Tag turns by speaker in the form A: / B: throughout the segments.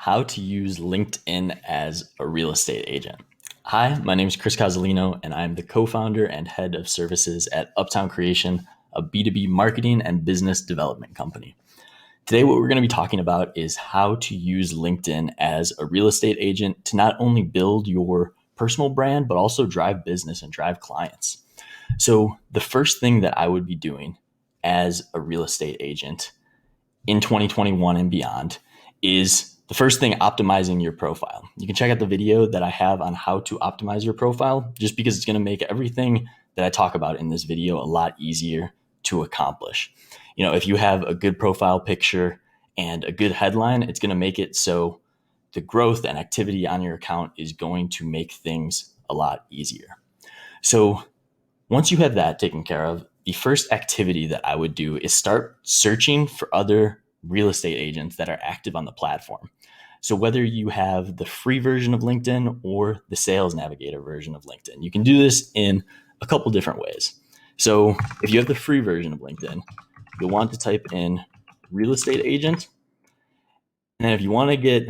A: How to use LinkedIn as a real estate agent. Hi, my name is Chris Casalino, and I'm the co-founder and head of services at Uptown Creation, a B2B marketing and business development company. Today, what we're going to be talking about is how to use LinkedIn as a real estate agent to not only build your personal brand, but also drive business and drive clients. So the first thing that I would be doing as a real estate agent in 2021 and beyond is the first thing, optimizing your profile. You can check out the video that I have on how to optimize your profile, just because it's going to make everything that I talk about in this video a lot easier to accomplish. If you have a good profile picture and a good headline, it's going to make it so the growth and activity on your account is going to make things a lot easier. So once you have that taken care of, the first activity that I would do is start searching for other real estate agents that are active on the platform. So whether you have the free version of LinkedIn or the Sales Navigator version of LinkedIn, you can do this in a couple different ways. So if you have the free version of LinkedIn, you'll want to type in real estate agent. And then if you want to get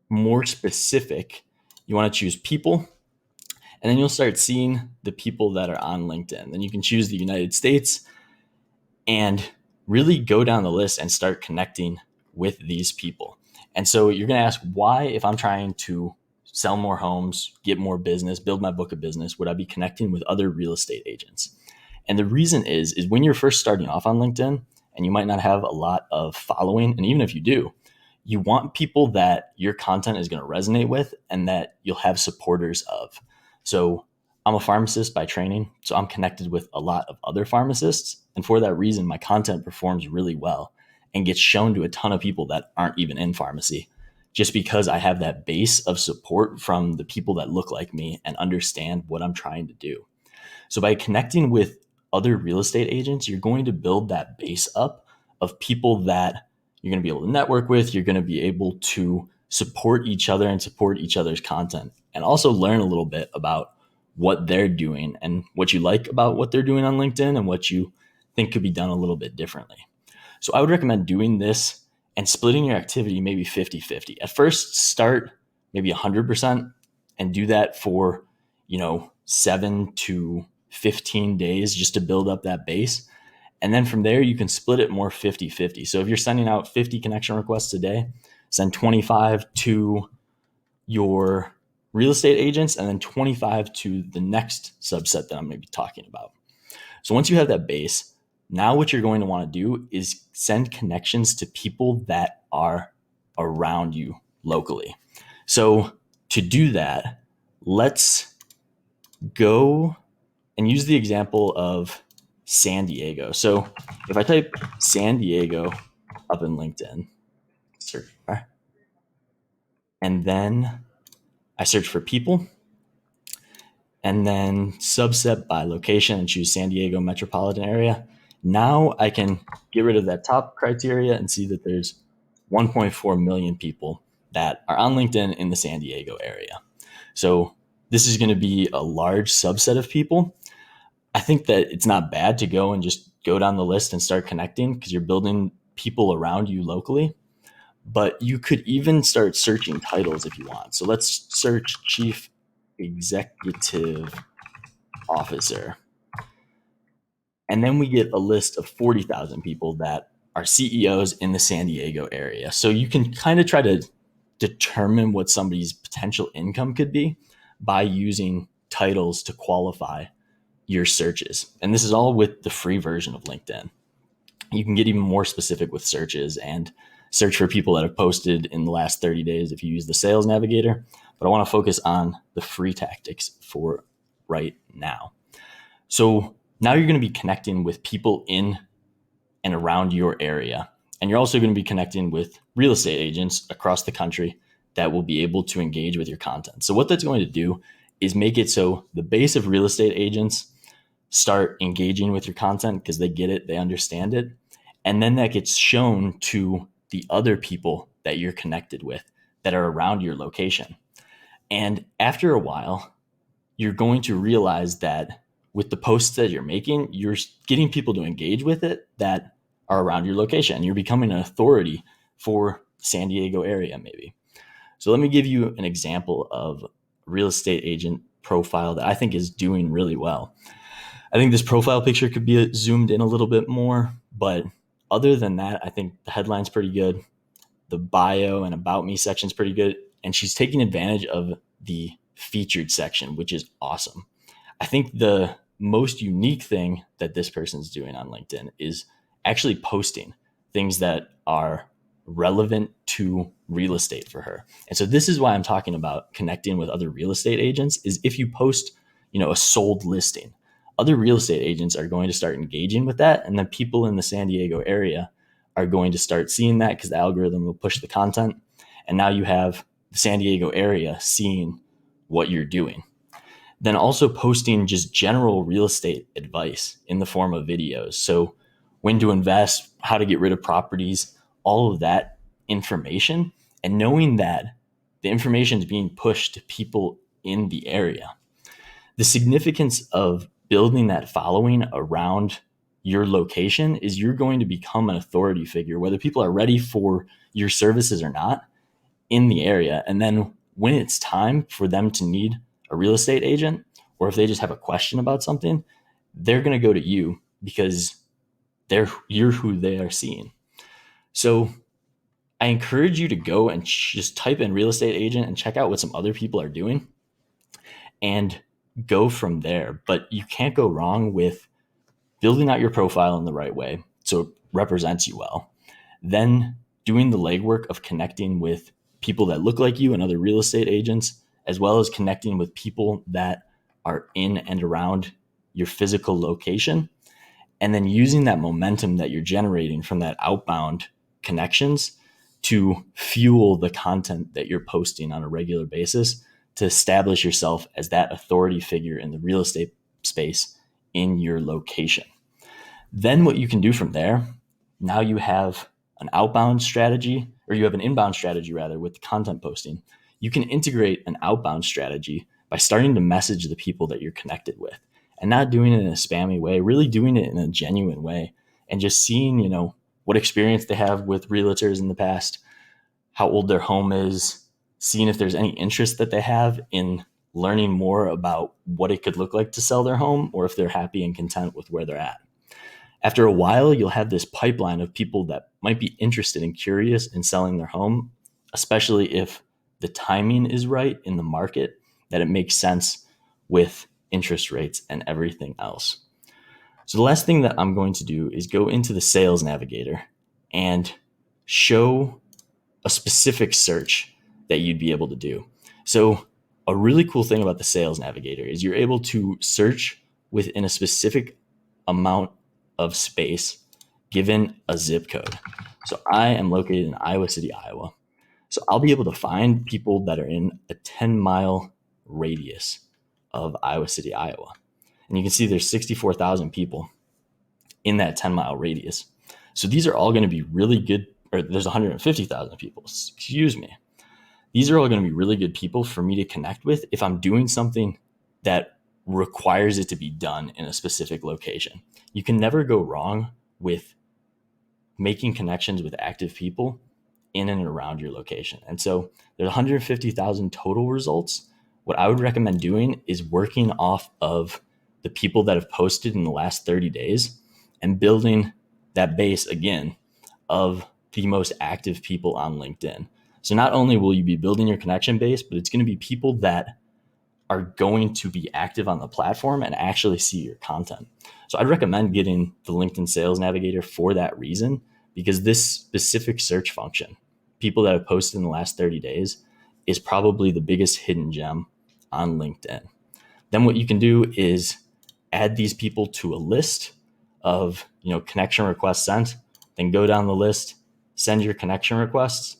A: more specific, you want to choose people. And then you'll start seeing the people that are on LinkedIn. Then you can choose the United States and really go down the list and start connecting with these people. And so you're going to ask, why, if I'm trying to sell more homes, get more business, build my book of business, would I be connecting with other real estate agents? And the reason is when you're first starting off on LinkedIn and you might not have a lot of following, and even if you do, you want people that your content is going to resonate with and that you'll have supporters of. So I'm a pharmacist by training, so I'm connected with a lot of other pharmacists. And for that reason, my content performs really well and gets shown to a ton of people that aren't even in pharmacy, just because I have that base of support from the people that look like me and understand what I'm trying to do. So by connecting with other real estate agents, you're going to build that base up of people that you're going to be able to network with. You're going to be able to support each other and support each other's content, and also learn a little bit about what they're doing and what you like about what they're doing on LinkedIn and what you think could be done a little bit differently. So I would recommend doing this and splitting your activity maybe 50-50. At first, start maybe 100% and do that for, 7 to 15 days just to build up that base. And then from there, you can split it more 50-50. So if you're sending out 50 connection requests a day, send 25 to your real estate agents and then 25 to the next subset that I'm going to be talking about. So once you have that base, now what you're going to want to do is send connections to people that are around you locally. So to do that, let's go and use the example of San Diego. So if I type San Diego up in LinkedIn, search bar, and then I search for people, and then subset by location and choose San Diego metropolitan area. Now I can get rid of that top criteria and see that there's 1.4 million people that are on LinkedIn in the San Diego area. So this is going to be a large subset of people. I think that it's not bad to go and just go down the list and start connecting, because you're building people around you locally. But you could even start searching titles if you want. So let's search Chief Executive Officer. And then we get a list of 40,000 people that are CEOs in the San Diego area. So you can kind of try to determine what somebody's potential income could be by using titles to qualify your searches. And this is all with the free version of LinkedIn. You can get even more specific with searches and search for people that have posted in the last 30 days if you use the Sales Navigator. But I want to focus on the free tactics for right now. So now you're going to be connecting with people in and around your area. And you're also going to be connecting with real estate agents across the country that will be able to engage with your content. So what that's going to do is make it so the base of real estate agents start engaging with your content because they get it, they understand it. And then that gets shown to the other people that you're connected with that are around your location. And after a while, you're going to realize that with the posts that you're making, you're getting people to engage with it that are around your location. You're becoming an authority for San Diego area, maybe. So let me give you an example of a real estate agent profile that I think is doing really well. I think this profile picture could be zoomed in a little bit more, but other than that, I think the headline's pretty good. The bio and about me section is pretty good. And she's taking advantage of the featured section, which is awesome. I think the most unique thing that this person's doing on LinkedIn is actually posting things that are relevant to real estate for her. And so this is why I'm talking about connecting with other real estate agents is if you post, a sold listing, other real estate agents are going to start engaging with that. And then people in the San Diego area are going to start seeing that because the algorithm will push the content. And now you have the San Diego area seeing what you're doing. Then also posting just general real estate advice in the form of videos. So when to invest, how to get rid of properties, all of that information, and knowing that the information is being pushed to people in the area. The significance of building that following around your location is you're going to become an authority figure, whether people are ready for your services or not in the area. And then when it's time for them to need a real estate agent, or if they just have a question about something, they're going to go to you because you're who they are seeing. So I encourage you to go and just type in real estate agent and check out what some other people are doing and go from there. But you can't go wrong with building out your profile in the right way so it represents you well. Then doing the legwork of connecting with people that look like you and other real estate agents, as well as connecting with people that are in and around your physical location. And then using that momentum that you're generating from that outbound connections to fuel the content that you're posting on a regular basis to establish yourself as that authority figure in the real estate space in your location. Then what you can do from there, now you have an outbound strategy, or you have an inbound strategy rather, with the content posting. You can integrate an outbound strategy by starting to message the people that you're connected with and not doing it in a spammy way, really doing it in a genuine way and just seeing, what experience they have with realtors in the past, how old their home is, seeing if there's any interest that they have in learning more about what it could look like to sell their home, or if they're happy and content with where they're at. After a while, you'll have this pipeline of people that might be interested and curious in selling their home, especially if the timing is right in the market, that it makes sense with interest rates and everything else. So the last thing that I'm going to do is go into the Sales Navigator and show a specific search that you'd be able to do. So a really cool thing about the Sales Navigator is you're able to search within a specific amount of space given a zip code. So I am located in Iowa City, Iowa. So I'll be able to find people that are in a 10-mile radius of Iowa City, Iowa. And you can see there's 64,000 people in that 10-mile radius. So these are all going to be really good, or there's 150,000 people, excuse me. These are all going to be really good people for me to connect with if I'm doing something that requires it to be done in a specific location. You can never go wrong with making connections with active people in and around your location. And so there's 150,000 total results. What I would recommend doing is working off of the people that have posted in the last 30 days and building that base again of the most active people on LinkedIn. So not only will you be building your connection base, but it's going to be people that are going to be active on the platform and actually see your content. So I'd recommend getting the LinkedIn Sales Navigator for that reason, because this specific search function, people that have posted in the last 30 days, is probably the biggest hidden gem on LinkedIn. Then what you can do is add these people to a list of, connection requests sent, then go down the list, send your connection requests,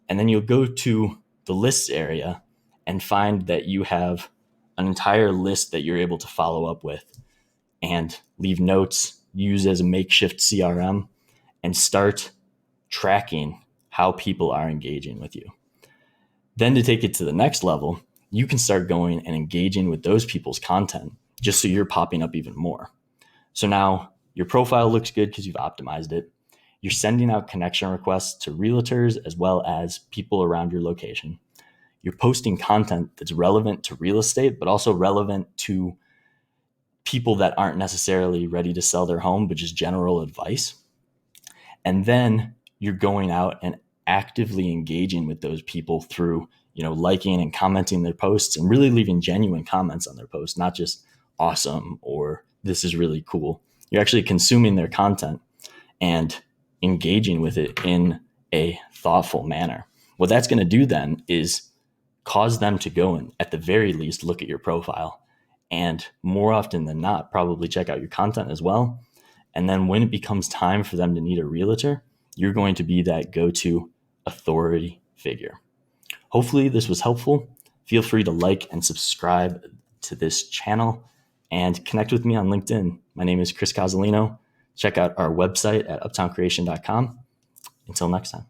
A: and then you'll go to the lists area and find that you have an entire list that you're able to follow up with and leave notes, use as a makeshift CRM, and start tracking how people are engaging with you. Then to take it to the next level, you can start going and engaging with those people's content just so you're popping up even more. So now your profile looks good because you've optimized it. You're sending out connection requests to realtors as well as people around your location. you're posting content that's relevant to real estate, but also relevant to people that aren't necessarily ready to sell their home, but just general advice. And then you're going out and actively engaging with those people through, liking and commenting their posts and really leaving genuine comments on their posts, not just awesome or this is really cool. You're actually consuming their content and engaging with it in a thoughtful manner. What that's going to do then is cause them to go and at the very least look at your profile, and more often than not probably check out your content as well. And then when it becomes time for them to need a realtor, you're going to be that go-to authority figure. Hopefully this was helpful. Feel free to like and subscribe to this channel and connect with me on LinkedIn. My name is Chris Cozzolino. Check out our website at uptowncreation.com. Until next time.